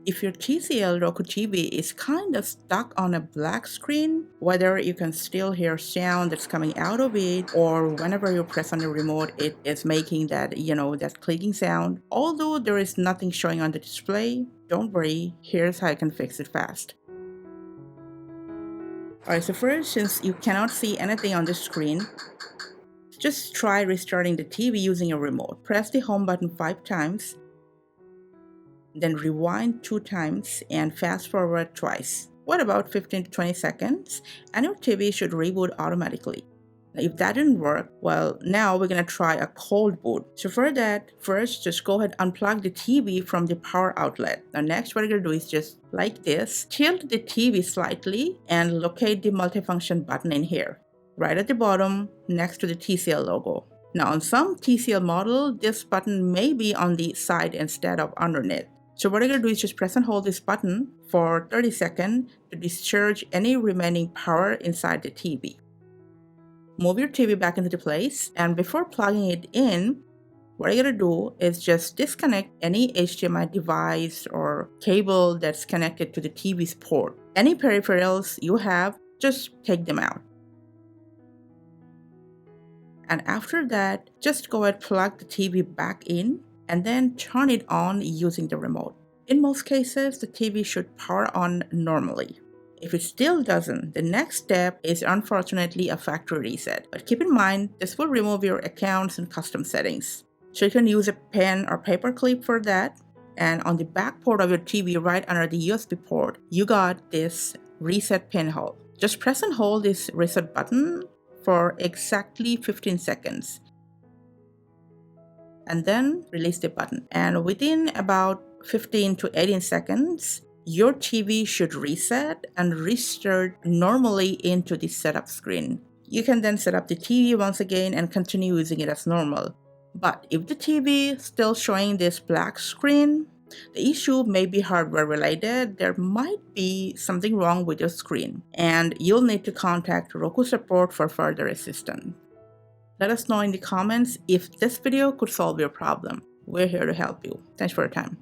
If your TCL Roku TV is kind of stuck on a black screen, whether you can still hear sound that's coming out of it, or whenever you press on the remote, it is making that, that clicking sound. Although there is nothing showing on the display, don't worry, here's how you can fix it fast. Alright, so first, since you cannot see anything on the screen, just try restarting the TV using your remote. Press the home button 5 times, then rewind 2 times and fast forward twice. What about 15 to 20 seconds? And your TV should reboot automatically. Now, if that didn't work, well, now we're gonna try a cold boot. So for that, first just go ahead and unplug the TV from the power outlet. Now next, what you're gonna do is just like this, tilt the TV slightly and locate the multifunction button in here, right at the bottom next to the TCL logo. Now on some TCL model, this button may be on the side instead of underneath. So what you're going to do is just press and hold this button for 30 seconds to discharge any remaining power inside the TV. Move your TV back into place, and before plugging it in, what you're going to do is just disconnect any HDMI device or cable that's connected to the TV's port. Any peripherals you have, just take them out. And after that, just go ahead and plug the TV back in and then turn it on using the remote. In most cases, the TV should power on normally. If it still doesn't, the next step is unfortunately a factory reset. But keep in mind, this will remove your accounts and custom settings. So you can use a pen or paper clip for that. And on the back port of your TV, right under the USB port, you got this reset pinhole. Just press and hold this reset button for exactly 15 seconds. And then release the button. And within about 15 to 18 seconds, your TV should reset and restart normally into the setup screen. You can then set up the TV once again and continue using it as normal. But if the TV is still showing this black screen, the issue may be hardware related. There might be something wrong with your screen, and you'll need to contact Roku support for further assistance. Let us know in the comments if this video could solve your problem. We're here to help you. Thanks for your time.